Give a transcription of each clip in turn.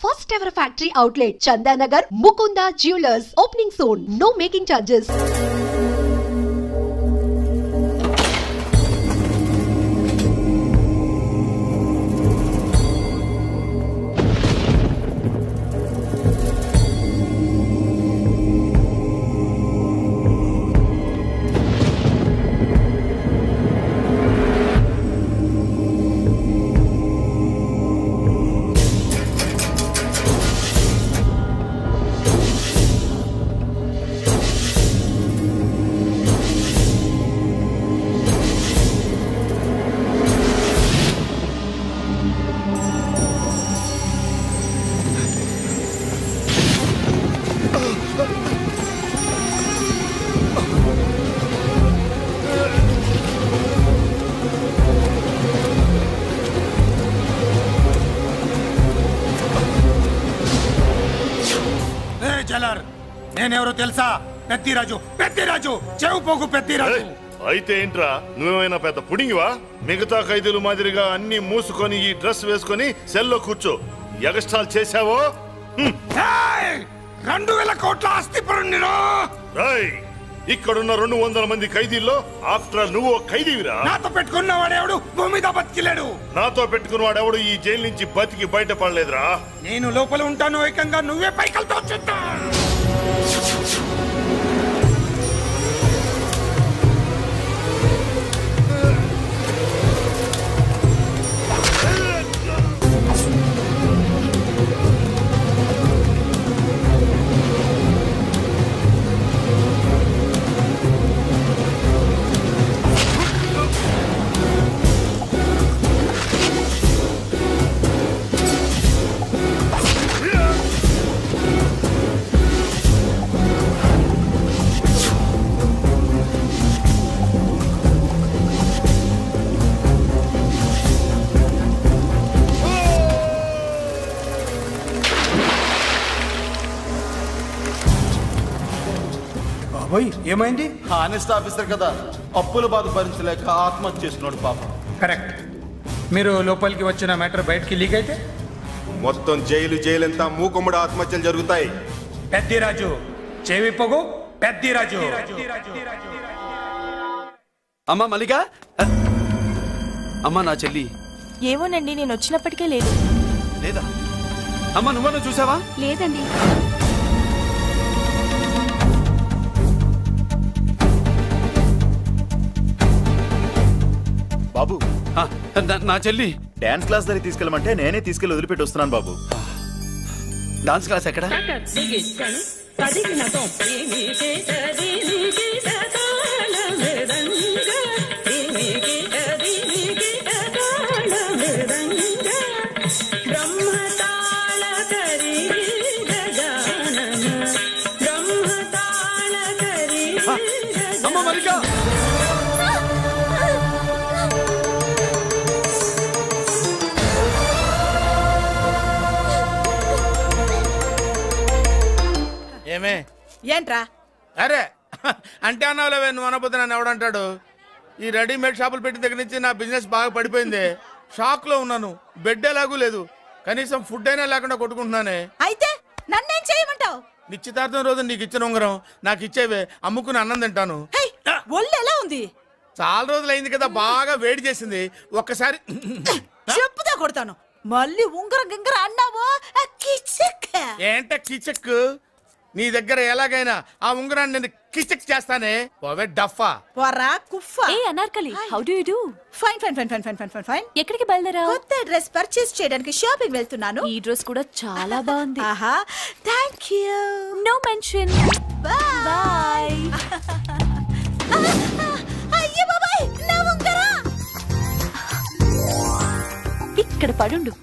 First ever factory outlet, Chandanagar, Mukunda Jewelers, opening soon. No making charges. నేనెవరో తెలుసా? పెద్దిరాజు, పెద్దిరాజు, చెవు పోగు పెద్దిరాజు. అయితే ఏంట్రా, నువ్వేమైనా పెద్ద పుడింగివా? మిగతా ఖైదీలు మాదిరిగా అన్ని మూసుకొని ఈ డ్రెస్ వేసుకొని సెల్లో కూర్చో. ఎగస్ట్రాల్ చేశావో 2000 కోట్ల ఆస్తి పరుణ్ణిరా. ఇక్కడున్న 200 మంది ఖైదీల్లో ఆఫ్టర్ నువ్వు ఖైదీవిరా. నాతో పెట్టుకున్నవాడెవడు భూమి మీద బతికిలేడు. నాతో పెట్టుకున్నవాడెవడు ఈ జైలు నుంచి బతికి బయటపడలేదురా. నేను లోపల ఉంటాను, ఏకంగా నువ్వే పైకలతో వచ్చేస్తా. ఏమైంది? హానెస్ట్ ఆఫీసర్ కదా, అప్పుల బాధ భరించలేక ఆత్మహత్య చేసుకున్నాడు పాపం. కరెక్ట్. మీరు లోపలికి వచ్చిన మ్యాటర్ బయటికి లీక్ అయితే మొత్తం జైలు అంతా మూకుమ్మడి ఆత్మహత్యలు జరుగుతాయి. పెద్దిరాజు, చెవి పొగు పెద్దిరాజు. అమ్మా మల్లిక, అమ్మా నా చెల్లి. ఏమోనండి, నేను వచ్చినప్పటికే లేదు. లేదా అమ్మా, నువ్వన్నా చూసావా? లేదండి. బాబు, నా చెల్లి డాన్స్ క్లాస్ దగ్గర తీసుకెళ్ళమంటే నేనే తీసుకెళ్ళి వదిలిపెట్టి వస్తున్నాను బాబు. డాన్స్ క్లాస్ ఎక్కడ? అమ్మ మల్లిక, ఏమే ఏంట్రా? అరే అంటే అన్నావులేవే, నువ్వు అనబోతే నన్ను ఎవడంటాడు? ఈ రెడీమేడ్ షాపులు పెట్టిన దగ్గర నుంచి నా బిజినెస్ బాగా పడిపోయింది. షాక్ లో ఉన్నాను, బెడ్ ఎలాగూ లేదు, కనీసం ఫుడ్ అయినా లేకుండా కొట్టుకుంటున్నానే. అయితే నన్నేం చేయమంటావు? నిశ్చితార్థం రోజు నీకు ఇచ్చిన ఉంగరం నాకు ఇచ్చేవే, అమ్ముకుని అన్నం తింటాను. ఒళ్ళు ఎలా ఉంది? చాలా రోజులు అయింది కదా, బాగా వేడి చేసింది. ఒక్కసారి చెప్పుదా కొడతాను. మళ్ళీ ఉంగరం గింగర అన్నావో ఏంట కిచెక్? నీ దగ్గర ఎలాగైనా ఆ ఉంగరాన్ని నేను కిచెక్ చేస్తానే. పోవే డఫా. పోరా కుఫా. ఏ Anarkali, how do you do? Fine fine fine fine fine fine fine. ఎక్కడికి బయలుదేరావు? కొత్త డ్రెస్ పర్చేస్ చేయడానికి షాపింగ్ వెళ్తున్నాను. ఈ డ్రెస్ కూడా చాలా బాగుంది. ఆహా, థాంక్యూ. No mention. బై. అయ్యో బాబాయ్, నా ఉంగరం ఇక్కడ పడుండు.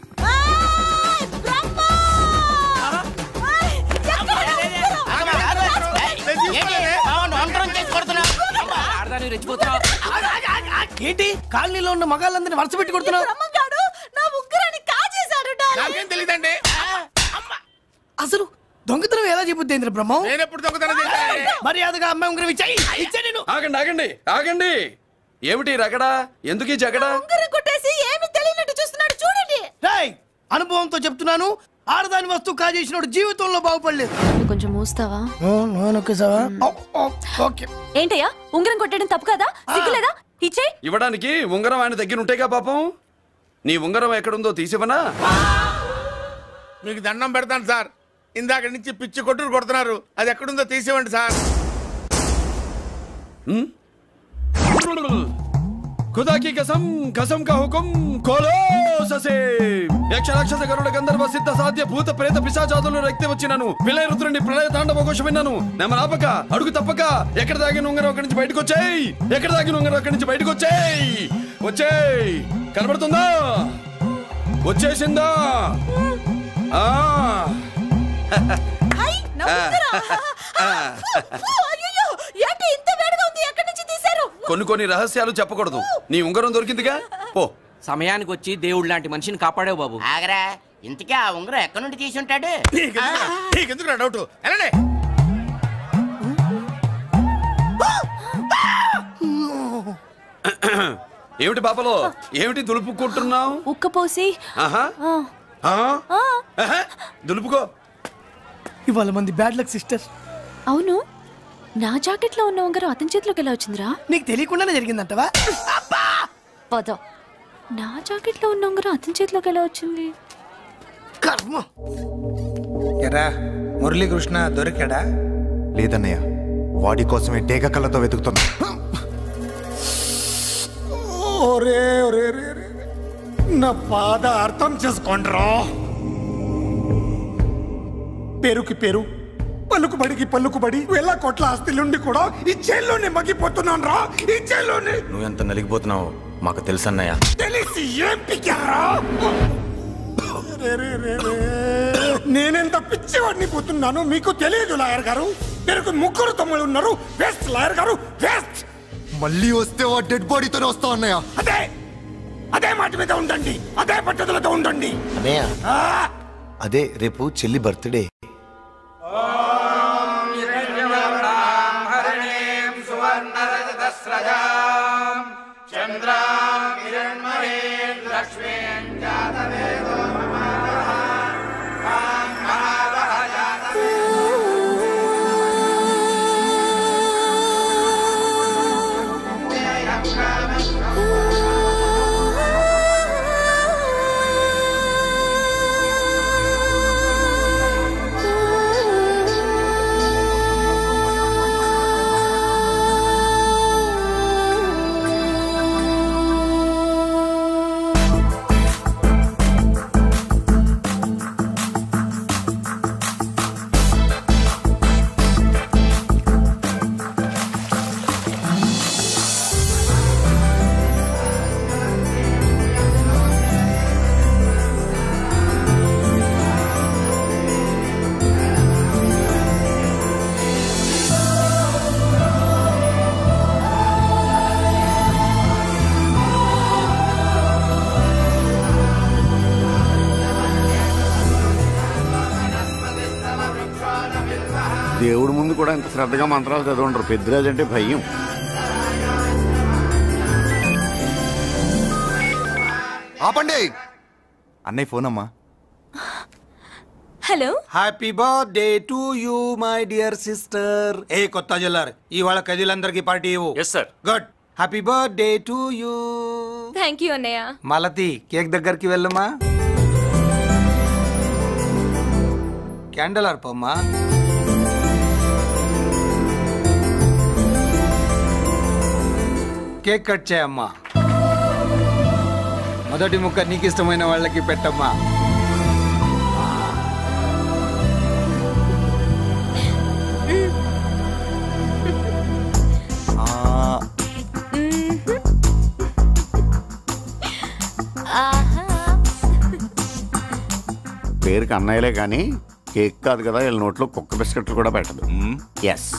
ఏంటి కాలనీలో ఉన్న మగాళ్ళందరినీ వరుస పెట్టి కొడుతున్నావు? నా ఉంగరాన్ని కాజేశాడు. నాకేం తెలియదండి. అసలు దొంగతనం ఎలా చెబుద్ది బ్రహ్మం? నేను ఎప్పుడు దొంగతనం చేశాను? మర్యాదగా అమ్మాయి ఉంగరం ఇచ్చాయి. ఆగండి ఆగండి ఆగండి. ఏమిటి రగడా? ఎందుకు జగడా? ఉంగరం కొట్టేసి ఏమి తెలియనట్టు చూస్తున్నాడు చూడండి. అనుభవంతో చెప్తున్నాను, ఆడదాని వస్తువు కాజేసినోడు జీవితంలో బాగుపడలేదు. కొంచెం మూస్తావా? ఓకే. ఏంటయ్యా ఉంగరం కొట్టడం తప్పు కదా? సిగ్గులేదా? ఇచ్చే. ఇవ్వడానికి ఉంగరం ఆయన దగ్గర ఉంటేగా పాపం. నీ ఉంగరం ఎక్కడుందో తీసివనా? మీకు దండం పెడతాను సార్, ఇందాక నుంచి పిచ్చి కొట్టుడు కొడుతున్నారు, అది ఎక్కడుందో తీసివ్వండి సార్. खुदा की कसम, कसम का हुकुम खोलो ससे. యక్ష రాక్షస గరుడ గంధర్వ సిద్ధ సాధ్య భూత ప్రేత పిశాచాదులు రక్తి వచ్చినాను. విలయ రుద్రుని ప్రళయ తాండవ ఘోష విన్నాను. నెమరాపక అడుగు తప్పక ఎక్కడ దాగిన ఉంగరం అక్కడి నుంచి బయటకు వచ్చేయ్. ఎక్కడ దాగిన ఉంగరం అక్కడి నుంచి బయటకు వచ్చేయ్. వచ్చేయ్. కనబడుతుందా? వచ్చేసిందా? కొన్ని రహస్యాలు చెప్పకూడదు. నీ ఉంగరం దొరికిందిగా, పో. సమయానికి వచ్చి దేవుడు లాంటి మనిషిని కాపాడావు బాబు. ఆగరా, ఇంతకీ ఆ ఉంగరం ఎక్కడి నుండి తీసి ఉంటాడు? నీకెందుకు డౌట్? వెళ్ళండి. ఏమిటి పాపలో, ఏమిటి దులుపుకుంటున్నావు? ఉక్కపోసి. దులుపుకో. ఇవాళ మంది బ్యాడ్ లక్ సిస్టర్. అవును, నా జాకెట్ లో ఉన్న ఉంగరం అతని చేతిలోకి ఎలా వచ్చిందిరా? నీకు తెలియకుండానే జరిగిందంటవా? పద. నా జాకెట్ లో ఉన్న ఉంగరం అతని చేతిలోకి ఎలా వచ్చింది? కర్మ. ఎరా మురళీకృష్ణ దొరికాడా? లేదన్నయ్య, వాడి కోసమే డేగ కళ్ళతో వెతుకుతున్నా. నా బాధ అర్థం చేసుకోండిరా. పేరుకి పేరు, పలుకుబడికి పలుకుబడి, వేల కోట్ల ఆస్తిలుండి కూడా ఈ జైల్లోనే మగ్గిపోతున్నాను రా. ఈ జైల్లోనే. నువ్వెంత నలిగిపోతున్నావు మాకు తెలుసన్నయ్య. తెలిసి ఏం పిక్కారా? నేనెంత పిచ్చివాడిని పోతున్నాను మీకు తెలియదు లాయర్ గారు. పేరుకు ముగ్గురు తమ్ముళ్ళు ఉన్నారు. వేస్ట్ లాయర్ గారు, వేస్ట్. మళ్ళీ వస్తే ఆ డెడ్ బాడీతోనే వస్తావు అన్నయ్య. అదే మాట మీద ఉండండి, అదే పట్టుదలతో ఉండండి. అదే రేపు చెల్లి బర్త్డే. దేవుడి ముందు కూడా ఇంత శ్రద్ధగా మంత్రాలు చదవంటారు. పెద్దరాజు అంటే భయం. ఆపండి. అన్నయ్య ఫోన్ అమ్మా. Hello. Happy birthday to you my dear sister. ఏ కొత్త జల్లార్, ఇవాళ కదిలందరికీ పార్టీ ఇవ్వు. Yes sir. Good. Happy birthday to you. Thank you అన్నయ్య. మాలతి, కేక్ దగ్గరికి వెళ్ళమ్మా. క్యాండల్ ఆర్పమ్మా. కేక్ కట్ చేయమ్మా. మొదటి ముక్క నీకు ఇష్టమైన వాళ్ళకి పెట్టమ్మా. పేరుకి అన్నయ్యలే కానీ కేక్ కాదు కదా, వీళ్ళ నోట్లో కుక్క బిస్కెట్లు కూడా పెట్టదు. ఎస్.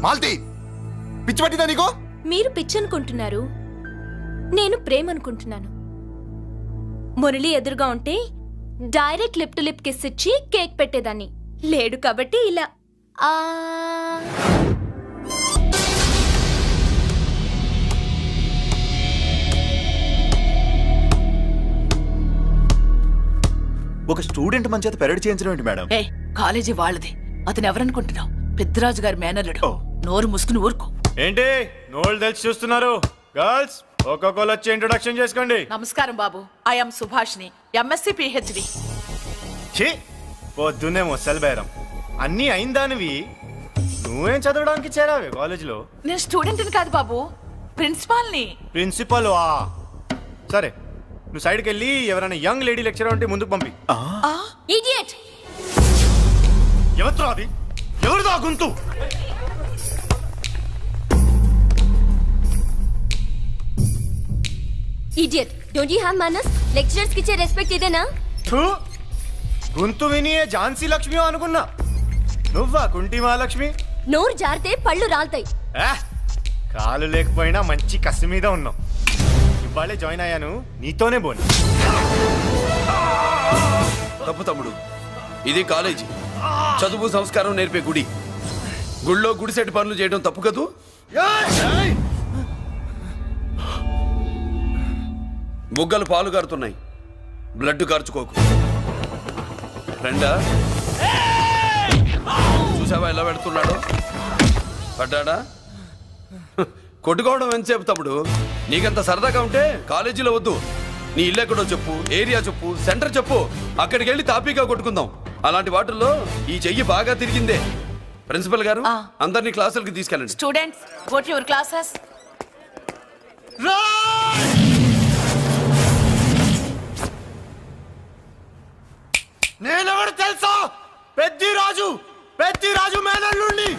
మాల్తి, పిచ్చి పట్టిందా నీకు? మీరు పిచ్చి అనుకుంటున్నారు, నేను ప్రేమ అనుకుంటున్నాను. మురళి ఎదురుగా ఉంటే direct lip to lip kiss ఇచ్చి కేక్ పెట్టేదాన్ని. లేడు కాబట్టి ఇలా. ఒక స్టూడెంట్ మన చేత పెరడ్ చేయించడం ఏంటి మేడం? కాలేజీ వాళ్ళది. అతను ఎవరనుకుంటున్నావు? పెద్దరాజు గారి మేనల్లుడు. నోరు ముసుకుని ఊరుకో. ఏంటి నోళ్ళు తెలిసి చూస్తున్నారు? గర్ల్స్ ఒక్కొక్కరు వచ్చి ఇంట్రొడక్షన్ చేసుకోండి. నమస్కారం బాబు. ఐఎమ్ సుభాష్ని, ఎంఎస్సి పిహెచ్డి. పొద్దున్నే మొసలు బేరం అన్నీ అయిందానివి. నువ్వేం చదవడానికి చేరావే కాలేజీలో? నేను స్టూడెంట్ని కాదు బాబు, ప్రిన్సిపాల్ని. ప్రిన్సిపల్ వా? సరే, నువ్వు సైడ్కి వెళ్ళి ఎవరైనా యంగ్ లేడీ లెక్చరర్ ఉంటే ముందుకు పంపి. ఇడియట్! ఎవరితో అది? ఎవరిదో ఆ గొంతు? ఇడియట్! డోంట్ యు హావ్ మనస్? లెక్చరర్స్ కి ఇచ్చే రెస్పెక్ట్ ఇదేనా? గొంతు విని ఝాన్సీ లక్ష్మి అనుకున్నా. నువ్వా కుంటి మహాలక్ష్మి? నోరు జారితే పళ్ళు రాల్తాయి. కాలు లేకపోయినా మంచి కసి మీద ఉన్నావు. ఇవాళే జాయిన్ అయ్యాను, నీతోనే బోని. తప్పు తమ్ముడు, ఇది కాలేజీ, చదువు సంస్కారం నేర్పే గుడి. గుళ్ళో గుడిసెట్ పనులు చేయడం తప్పు కదూ? బుగ్గలు పాలు కారుతున్నాయి, బ్లడ్ కార్చుకోకు. ఫ్రెండా, చూసావా ఎలా పెడుతున్నాడు? పడ్డాడా? కొట్టుకోవడం ఎంతసేపు తమ్ముడు? నీకంత సరదాగా ఉంటే కాలేజీలో వద్దు. నీ ఇల్లు ఎక్కడో చెప్పు, ఏరియా చెప్పు, సెంటర్ చెప్పు, అక్కడికి వెళ్ళి తాపీగా కొట్టుకుందాం. అలాంటి వాటిల్లో ఈ చెయ్యి బాగా తిరిగిందే. ప్రిన్సిపల్ గారు, అందరినీ క్లాసులకి తీసుకెళ్ళండి. Students, go to your classes. నేనెవరు తెలుసా? పెద్దిరాజు, పెద్దిరాజు మేనల్లుండి.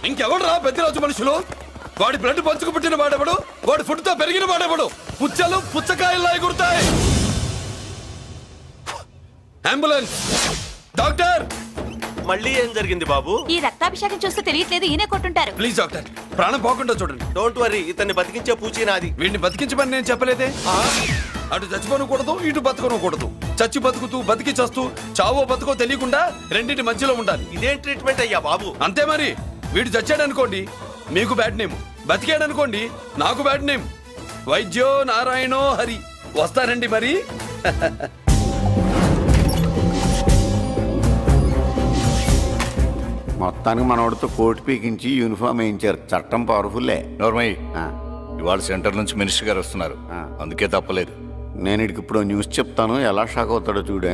ఇంకెవడరా పెద్దరాజు మనుషులు? వాడి బ్లడ్ పంచుకు పుట్టిన వాడెవడు? వాడి ఫుడ్ తో పెరిగిన వాడెవడు? పుచ్చలు పుచ్చకాయల్లా ఎగురుతాయి. అంబులెన్స్! డాక్టర్! మళ్ళీ ఏం జరిగింది బాబు? ఈ రక్తాభిషేకం చూస్తే తెలియట్లేదు, ఈయనే కొట్టుంటారు. ప్లీజ్ డాక్టర్, ప్రాణం పోకుండా చూడండి. డోంట్ వరీ, ఇతన్ని బతికించే పూచి నాది. వీడిని బతికించమని నేను చెప్పలేదే. అటు చచ్చిపోనకూడదు, ఇటు బతకనకూడదు. చచ్చి బతుకుతూ బతికి చస్తూ చావో బతుకో తెలియకుండా రెండింటి మధ్యలో ఉండాలి. ఇదేం ట్రీట్మెంట్ అయ్యా బాబు? అంతే మరి. వీడు చచ్చాడనుకోండి మీకు బ్యాడ్ నేమ్, బతికాడనుకోండి నాకు బ్యాడ్ నేమ్. వైద్యో నారాయణో హరి. వస్తారండి మరి. మొత్తానికి మనోడితో కోట్ పీకించి యూనిఫామ్ వేయించారు. చట్టం పవర్ఫుల్లే. నోర్మయ్య, ఇవాళ సెంటర్ నుంచి మినిస్టర్ గారు వస్తున్నారు, అందుకే తప్పలేదు. నేను ఇడికి ఇప్పుడు న్యూస్ చెప్తాను, ఎలా షాక్ అవుతాడో చూడే.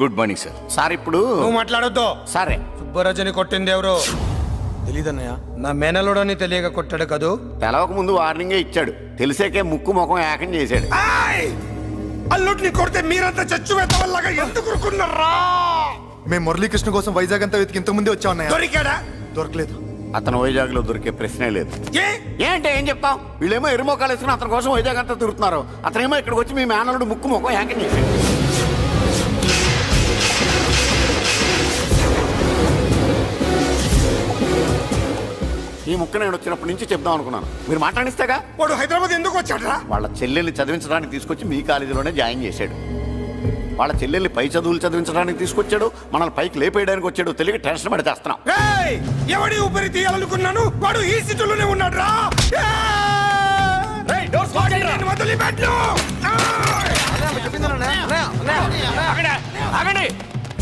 Good morning sir. సార్ ఇప్పుడు నువ్వు మాట్లాడొద్దు. సరే, సుబ్బరాజుని కొట్టింది ఎవరు? తెలీదన్నయ్య. నా మేనలోడని తెలియక కొట్టాడు కదూ. తెలవక ముందు వార్నింగే ఇచ్చాడు, తెలిసాకే ముక్కు ముఖం ఏకం చేశాడు. అల్లుడిని కొడితే మీరంతా చచ్చు వెతవల్లాగా ఎందుకు ఊరుకున్నారా? మేము మురళీకృష్ణ కోసం వైజాగ్ అంతా వెతికి ఇంతకు ముందే వచ్చా. దొరికాడా? దొరకలేదు. అతను వైజాగ్ లో దొరికే ప్రశ్నే లేదు. ఏంటే ఏం చెప్తాం? వీళ్ళేమో ఎరుమోకాలు వేసుకుని అతని కోసం వైజాగ్ అంతా తిరుగుతున్నారు. అతనేమో ఇక్కడికి వచ్చి మీ మేనలుడు ముక్కు ముఖం ఏకం చేశాడు. ఈ ముక్క నేను వచ్చినప్పటి నుంచి చెప్దాం అనుకున్నాను, మీరు మాట్లాడిస్తేగా. వాడు హైదరాబాద్ ఎందుకు వచ్చాడరా? వాళ్ళ చెల్లెల్ని చదివించడానికి తీసుకొచ్చి మీ కాలేజీలోనే జాయిన్ చేశాడు. వాళ్ళ చెల్లెల్ని పై చదువులు చదివించడానికి తీసుకొచ్చాడు, మనల్ని పైకి లేపేయడానికి వచ్చాడు. తెలియక టెన్షన్ పడి చేస్తున్నాం. ఎవడి ఊపిరి తీయాలనుకున్నాను, వాడు ఈ సిటీలోనే ఉన్నాడు రా.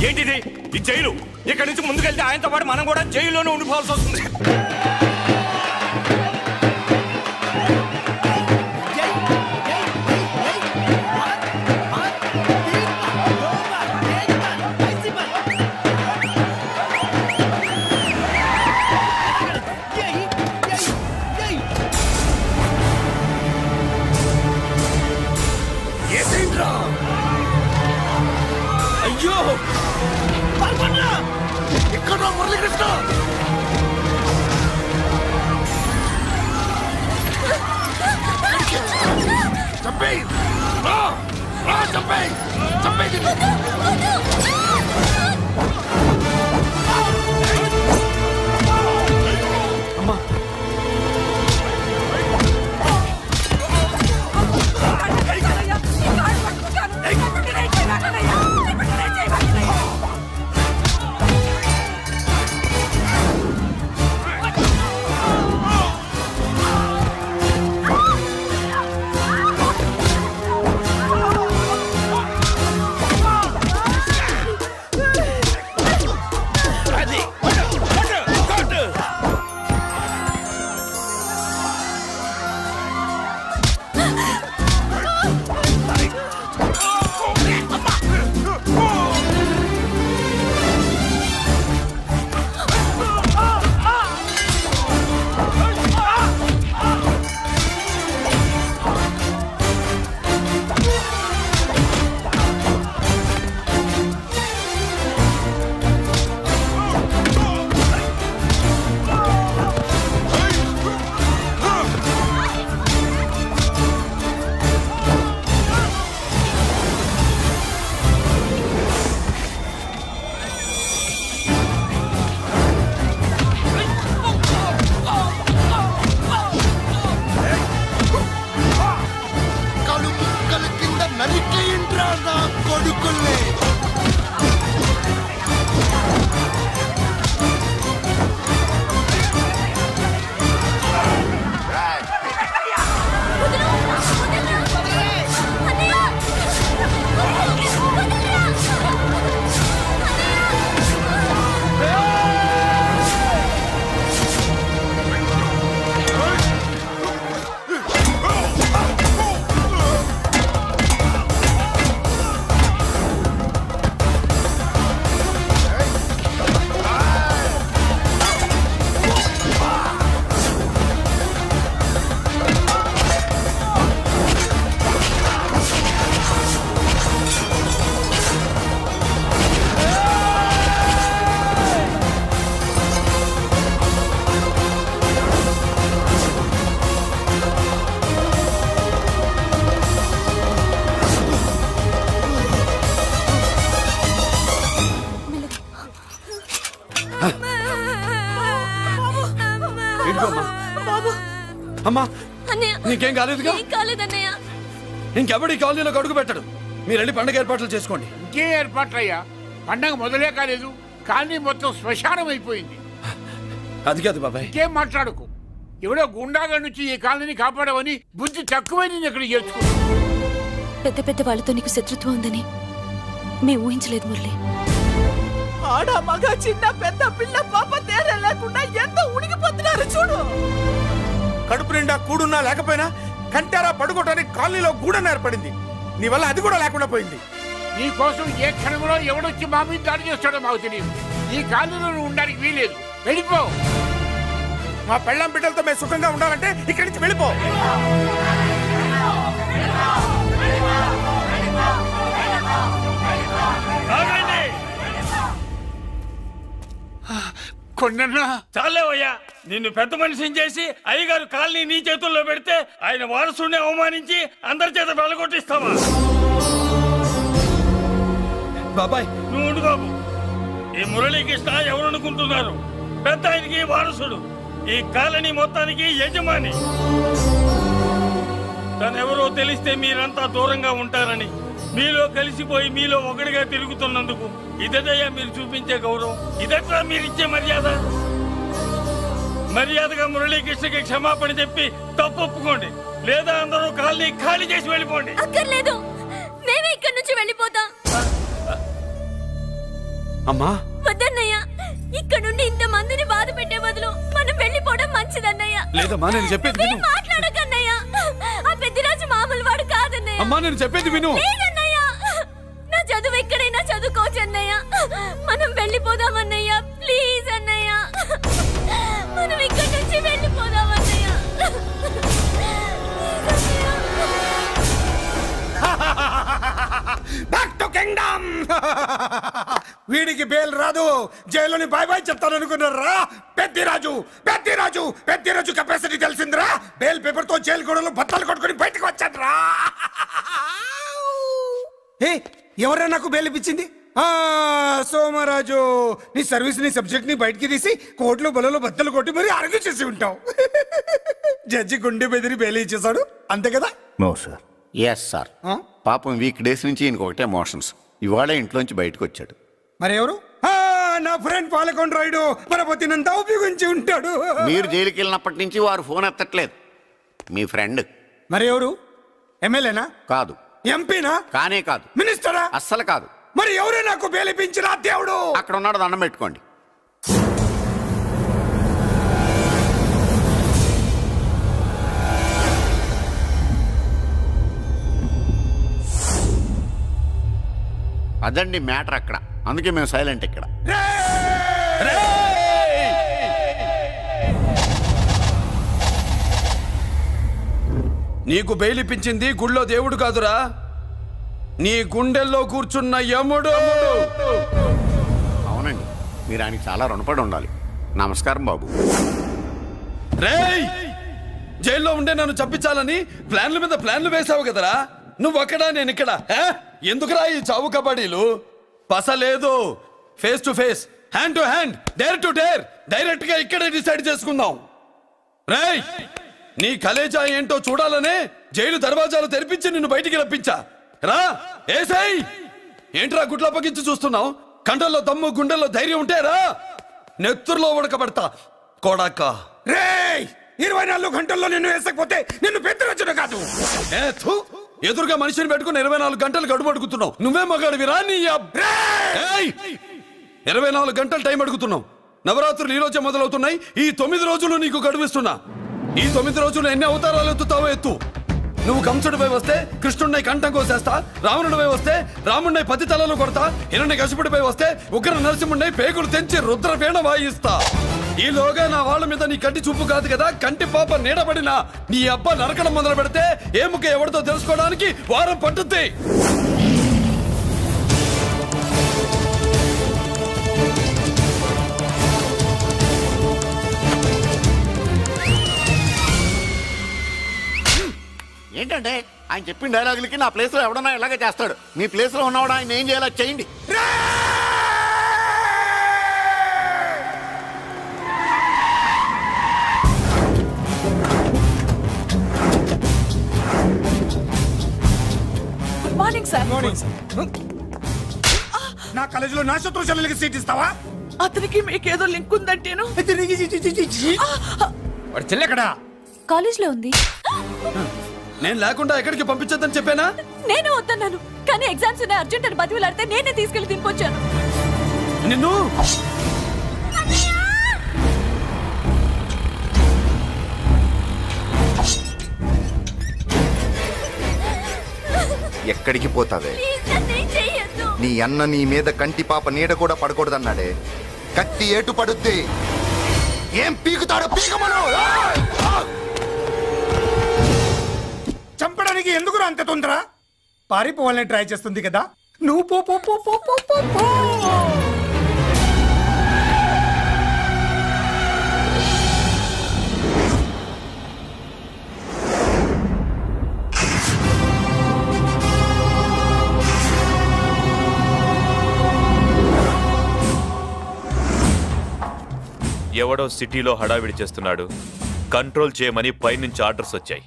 ఏంటిది? ఈ జైలు. ఇక్కడి నుంచి ముందుకెళ్తే ఆయనతో పాటు మనం కూడా జైల్లోనే ఉండిపోవాల్సి వస్తుంది. అయ్యో ఇక్కడ మురళీకృష్ణ జరిగింది? అమ్మా అమ్మా నీకేం కాలేదుగా? ఇంకెవడి కాలనీలో అడుగు పెట్టడు. మీరు వెళ్ళి పండుగ ఏర్పాట్లు చేసుకోండి. ఇంకే ఏర్పాట్లయ్యా? పండగ మొదలే కాలేదు, కాలనీ మొత్తం శ్మశానం అయిపోయింది. అది కాదు బాబాయ్. ఇంకేం మాట్లాడుకు. ఎవడో గుండాగా నుంచి ఈ కాలనీని కాపాడవని బుద్ధి తక్కువై నేను ఇక్కడ చేర్చుకో. పెద్ద పెద్ద వాళ్ళతో నీకు శత్రుత్వం ఉందని మేము ఊహించలేదు మురళి. ఆడ మగ చిన్న పెద్ద పిల్ల పాప తేడా లేకుండా ఎంత ఉడికిపోతున్నారు చూడు. కడుపు నిండా కూడున్నా లేకపోయినా కంటారా పడుకోవటానికి కాలనీలో గూడెం ఏర్పడింది. నీ వల్ల అది కూడా లేకుండా పోయింది. నీ కోసం ఏ క్షణంలో ఎవడొచ్చి మా మీద దాడి చేస్తాడో మాకు తెలియదు. ఈ కాలనీలో నువ్వు ఉండడానికి వీలేదు. వెళ్ళిపో. మా పెళ్ళాం బిడ్డలతో మేము సుఖంగా ఉండాలంటే ఇక్కడి నుంచి వెళ్ళిపో. చాలేవయ్యా, నిన్ను పెద్ద మనిషిని చేసి అయ్యగారు కాలనీ నీ చేతుల్లో పెడితే ఆయన వారసుని అవమానించి అందరి చేత వెళ్ళగొట్టిస్తావా? బాబాయ్ నువ్వు ఉండు బాబు. ఈ మురళీకృష్ణ ఎవరనుకుంటున్నారు? పెద్ద ఆయనకి వారసుడు, ఈ కాలనీ మొత్తానికి యజమాని. తనెవరో తెలిస్తే మీరంతా దూరంగా ఉంటారని మీలో కలిసిపోయి మీలో ఒకటిగా తిరుగుతున్నందుకు ఇదయ్యా మీరు చూపించే గౌరవం. ఇదట్లా మీరిచ్చే మర్యాద. మర్యాదగా మురళీకృష్ణకి క్షమాపణ చెప్పి తప్పు ఒప్పుకోండి, లేదా అందరూ కాలనీ ఖాళీ చేసి వెళ్ళిపోండి. అక్కర్లేదు, మేమే ఇక్కడి నుంచి వెళ్ళిపోతాం. అమ్మా వద్దన్నయ్య, ఇక్కడ నుండి ఇంత మందిని బాధ పెట్టే బదులు మనం వెళ్ళిపోవడం మంచిదన్నయ్య. లేదమ్మా, నేను చెప్పేది విను. మాట్లాడకన్నయ్య, ఆ పెద్దిరాజు మామూలు వాడు కాదన్నయ్య. అమ్మా నేను చెప్పేది విను. లేదన్నయ్య, నా చదువు ఎక్కడైనా చదువుకోవచ్చు అన్నయ్య. మనం వెళ్ళిపోదామన్నయ్య, ప్లీజ్ అన్నయ్య. మనం ఇక్కడి నుంచి వెళ్ళిపోదామన్నయ్య. Back to kingdom. వీడికి బెయిల్ రాదు, జైల్లోని బాయ్ బాయ్ చెప్తాను అనుకున్నారా? పెద్దిరాజు పెద్దిరాజు పెద్దిరాజు కెపాసిటీ తెలిసిందిరా. బెయిల్ పేపర్ తో జైలు గోడలు బట్టలు కొట్టుకుని బయటకు వచ్చాడ్రా. ఎవరా నాకు బెయిల్ ఇప్పించింది? సోమరాజు, నీ సర్వీస్ నీ సబ్జెక్ట్ ని బయటికి తీసి కోర్టులో బలలో బద్దలు కొట్టి మరి ఆర్గ్యూ చేసి ఉంటావు. జడ్జి గుండె బెదిరి బెయిల్ ఇచ్చేసాడు, అంతే కదా? No sir. Yes sir. పాపం వీక్ డేస్ నుంచి ఈయనకు ఒకటే ఎమోషన్స్. ఇవాళ ఇంట్లోంచి బయటకు వచ్చాడు. మరి ఎవరు? నా ఫ్రెండ్ పాలకొండ రాయుడు పరపతినంతా ఉపయోగించి ఉంటాడు. మీరు జైలుకి వెళ్ళినప్పటి నుంచి వారు ఫోన్ ఎత్తట్లేదు. మీ ఫ్రెండ్. మరి ఎవరు? ఎమ్మెల్యేనా? కాదు. ఎంపీనా? కానే కాదు. మినిస్టరా? అస్సలు కాదు. మరి ఎవరే నాకు బేలిపించిన దేవుడు? అక్కడ ఉన్నాడు, దండం పెట్టుకోండి. అదండి మ్యాటర్ అక్కడ. అందుకే మేము సైలెంట్ ఇక్కడ. నీకు బెయిలిపించింది గుళ్ళో దేవుడు కాదురా, నీ గుండెల్లో కూర్చున్న యముడు. అవునండి, మీరు ఆయనకి చాలా రుణపడి ఉండాలి. నమస్కారం బాబు. రేయ్, జైల్లో ఉండే నన్ను చంపించాలని ప్లాన్ల మీద ప్లాన్లు వేసావు కదరా. నువ్వక్కడా నేను ఇక్కడ. ఎందుకురా ఈ చావు కబడ్డీలు? పసలేదు. Face to face, hand to hand, dare to dare, direct గా ఇక్కడే డిసైడ్ చేసుకుందాం. రేయ్, నీ కలేజా ఏంటో చూడాలనే జైలు దర్వాజాలు తెరిపించి నిన్ను బయటికి రప్పించా. రా ఏసై. ఏంట్రా గుడ్లప్పగించి చూస్తున్నావు? కండల్లో దమ్ము, గుండెల్లో ధైర్యం ఉంటే రా, నెత్తురులో ఉడకబడతా కొడాక. రేయ్, 24 గంటల్లో నిన్ను వేసకపోతే నిన్ను పెద్దరొచ్చుడు కాదు. ఎదురుగా మనిషిని పెట్టుకుని 24 గంటలు గడుపు అడుగుతున్నావు. నువ్వే మగాడివిరా? నీ 24 గంటలు టైం అడుగుతున్నావు. నవరాత్రులు ఈ రోజే మొదలవుతున్నాయి. ఈ 9 రోజులు నీకు గడువిస్తున్నా. ఈ 9 రోజులు ఎన్ని అవతారాలు ఎత్తుతావో ఎత్తు. నువ్వు కంసుడిపై వస్తే కృష్ణుడిని కంఠం కోసేస్తా, రావణుడిపై వస్తే రాముడిని 10 తలలు కొడతా, హిరణ్యకశిపుడిపై వస్తే ఉగ్ర నరసింహుడిని పేగులు తెంచి రుద్రవీణ వాయిస్తా. ఈలోగా నా వాళ్ళ మీద నీ కంటి చూపు కాదు కదా, కంటి పాప నీడబడినా నీ అబ్బ నరకడం మొదలు పెడితే ఏముక ఎవరితో తెలుసుకోవడానికి వారం పట్టుద్ది. ఏంటంటే ఆయన చెప్పిన డైలాగులకి నా ప్లేస్ లో ఎవడన్నా ఇలాగే చేస్తాడు. మీ ప్లేస్ లో ఉన్నవాడు ఆయన ఏం చేయాలో చేయండి. Good morning sir. నా కాలేజీలో నా శత్రు చెల్లెలకి సీట్ ఇస్తావా? అతనికి మీకేదో లింక్ ఉందంటేను. వాడు చెల్లెక్కడా? కాలేజ్ లో ఉంది. నేను లేకుండా ఎక్కడికి పంపించొద్దని చెప్పానా? నేను వద్దన్నాను, కానీ ఎగ్జామ్స్ ఉన్నాయి అర్జెంట్ అని బతిలాడితే నేనే తీసుకెళ్లి దింపొచ్చాను. నిన్ను ఎక్కడికి పోతావే? నీ అన్న నీ మీద కంటి పాప నీడ కూడా పడకూడదన్నాడే. కత్తి ఏటు పడుద్ది. ఏం పీకుతాడో పీకమను. చంపడానికి ఎందుకు అంత తొందర? పారిపోవాలని ట్రై చేస్తుంది కదా. నువ్వు పో పో పో పో పో పో పో. ఎవడో సిటీలో హడావిడి చేస్తున్నాడు, కంట్రోల్ చేయమని పైనుంచి ఆర్డర్స్ వచ్చాయి.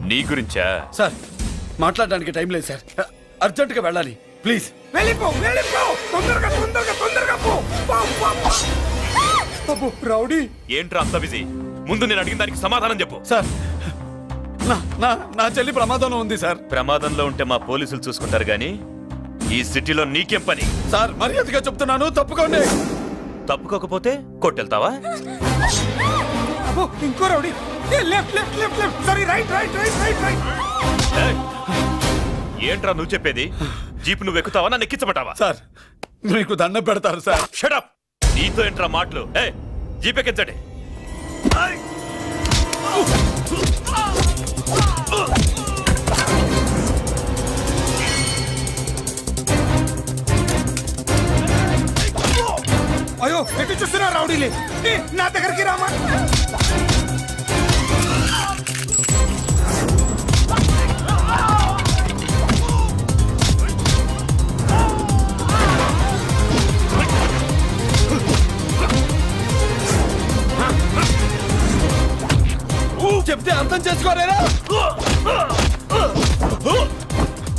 నీ గురించా? సార్, మాట్లాడడానికి టైం లేదు సార్, అర్జెంట్ గా వెళ్ళాలి. ప్లీజ్ వెళ్ళిపో, వెళ్ళిపో, తొందరగా తొందరగా తొందరగా పో. రౌడీ ఏంట్రా అంత బిజీ? ముందు నేను అడిగిన దానికి సమాధానం చెప్పు. సార్, నా చెల్లి ప్రమాదంలో ఉంది సార్. ప్రమాదంలో ఉంటే మా పోలీసులు చూసుకుంటారు గానీ ఈ సిటీలో నీకేం పని? సార్, మర్యాదగా చెప్తున్నాను, తప్పుకోండి. తప్పుకోకపోతే కొట్టెళ్తావా? ఇంకో rowdy. Left left left left, sorry right right right right right. ఏంట్రా నువ్వు చెప్పేది? జీప్ నువ్వు ఎక్కుతావా, నన్ను ఎక్కించబట్టావా? సార్, మీకు దండం పెడతారు సార్. Shut up. నీతో ఏంట్రా మాటలు? జీప్ ఎక్కించండి. అయ్యో, ఎటు చూస్తున్నా రౌడీలే? నా దగ్గరికి రామా. చెప్తే అర్థం చేసుకోలేరా?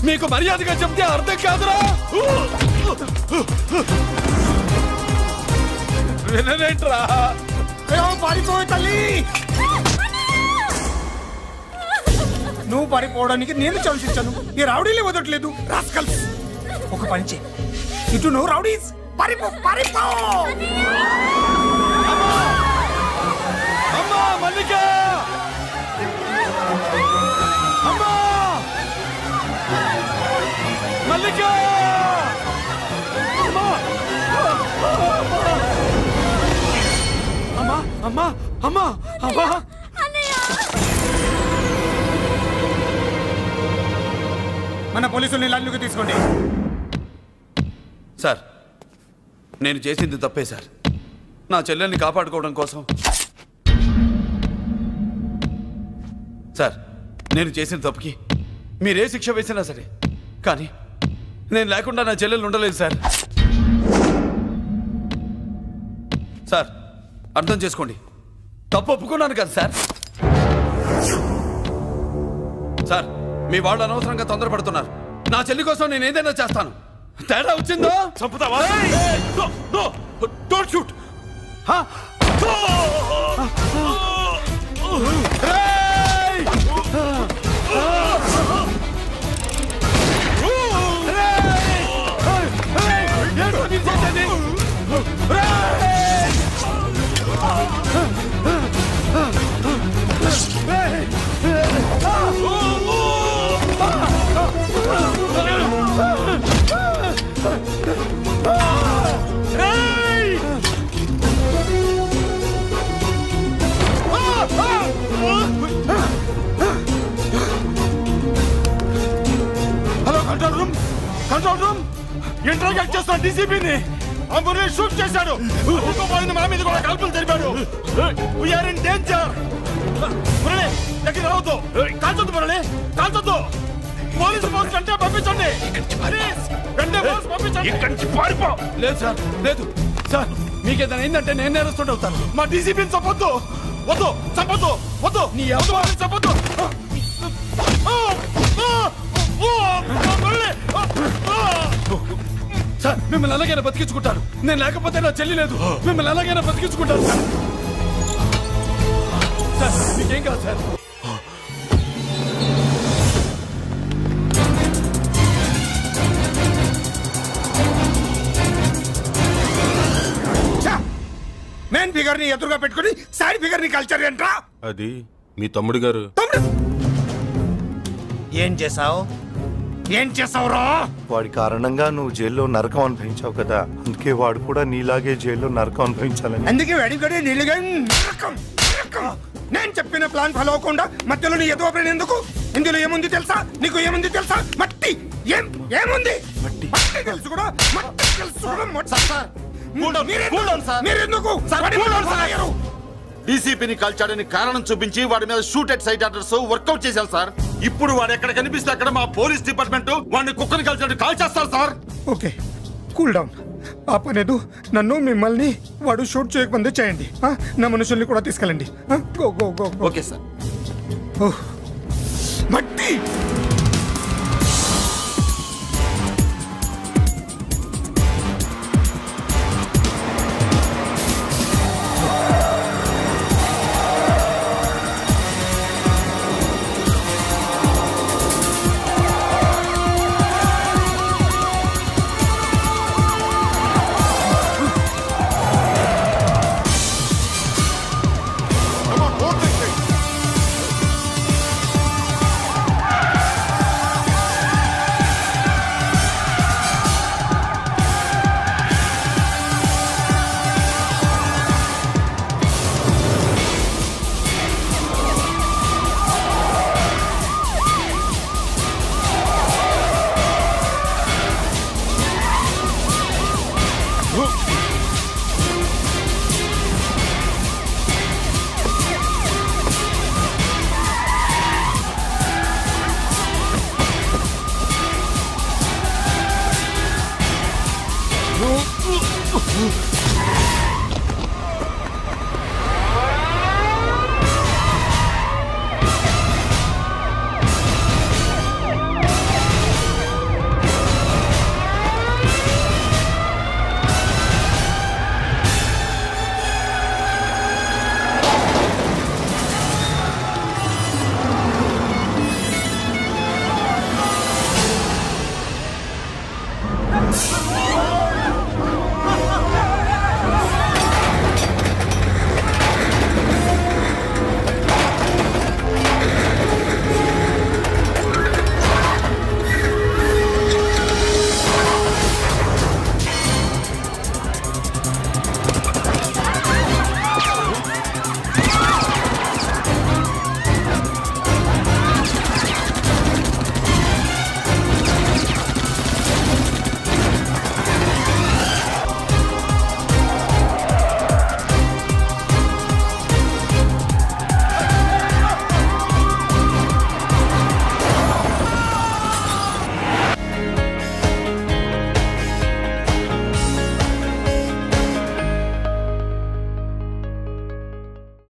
మీకు మర్యాదగా చెప్తే అర్థం కాదురా? వినరేంట్రా? పారిపోయి తల్లి, నువ్వు పారిపోవడానికి నేను ఛాన్స్ ఇచ్చాను. ఈ రౌడీలే వదలట్లేదు. రాస్కల్స్, ఒక పని చేయి, ఇటు నువ్వు రౌడీస్ పారిపో పారిపో. అమ్మా మల్లిక, అమ్మా మల్లిక, అమ్మా అమ్మా అమ్మా అమ్మా. మన పోలీసుల్ని లైన్లోకి తీసుకోండి. సార్, నేను చేసింది తప్పే సార్. నా చెల్లెల్ని కాపాడుకోవడం కోసం. సార్, నేను చేసిన తప్పుకి మీరే శిక్ష వేసినా సరే, కానీ నేను లేకుండా నా చెల్లెలు ఉండలేదు సార్. సార్, అర్థం చేసుకోండి, తప్పు ఒప్పుకున్నాను కదా సార్. సార్, మీ వాళ్ళు అనవసరంగా తొందరపడుతున్నారు. నా చెల్లి కోసం నేను ఏదైనా చేస్తాను. తేడా వచ్చిందో చంపుతావా? Don't shoot. Hello control room, control room. Interrogate చేస్తున్న డీసీపీని ఆ మురళి షూట్ చేశాడు. ఇంకోపోయింది, మా మీద కూడా కాల్పులు జరిపాడు. We are in danger. Murali దగ్గర రావద్దు, కాల్చొద్దు మురళి, కాల్చొద్దు. పోలీసు ఫోర్స్ అంటే పంపించండి. వెంటనే ఫోర్స్ పంపించండి. ఇక్కడి నుంచి పారిపో. లేదు సార్, లేదు సార్. మీకేదైనా అయిందంటే నేను నేరస్తుడు అవుతాను. మా డీసీపీని చంపొద్దు, వద్దు, చంపొద్దు, వద్దు. నీ ఎవరు చంపొద్దు. సార్, మిమ్మల్ని అలాగైనా బతికించుకుంటాను. నేను లేకపోతే నా చెల్లి లేదు. మిమ్మల్ని అలాగైనా బతికించుకుంటాను సార్. సార్, మీకేం కాదు సార్. మెయిన్ ఫిగర్ ని ఎదురుగా పెట్టుకుని సైడ్ ఫిగర్ ని కల్చర్ ఏంట్రా? అది మీ తమ్ముడు గారు. ఏం చేసావు? ఏం చేసావురా? వాడి కారణంగా నువ్వు జైల్లో నరకం అనుభవించావు కదా, అందుకే వాడు కూడా నీలాగే జైల్లో నరకం అనుభవించాలని. అందుకే వెడిగడే నీళ్ళుగా నరకం. నేను చెప్పిన ప్లాన్ ఫాలో అవ్వకుండా మధ్యలో నీ ఎదువ ప్లాన్ ఎందుకు? ఇందులో ఏముంది తెలుసా? నీకు ఏముంది తెలుసా? మట్టి. ఏముంది? మట్టి తెలుసు కూడా, మట్టి తెలుసు కూడా. మీరెందుకు డీసీపీని కాల్చాడని కారణం చూపించి వాడి మీద shoot at sight orders work out చేశారు సార్. ఇప్పుడు వాడు ఎక్కడ కనిపిస్తే అక్కడ మా పోలీస్ డిపార్ట్మెంట్ వాడిని కుక్కని కాల్చాడు కాల్ చేస్తారు సార్. Okay, cool down. ఆ పనేదు నన్ను మిమ్మల్ని వాడు షూట్ చేయకముందే చేయండి. నా మనుషుల్ని కూడా తీసుకెళ్ళండి. Go go go. Okay sir. మట్టి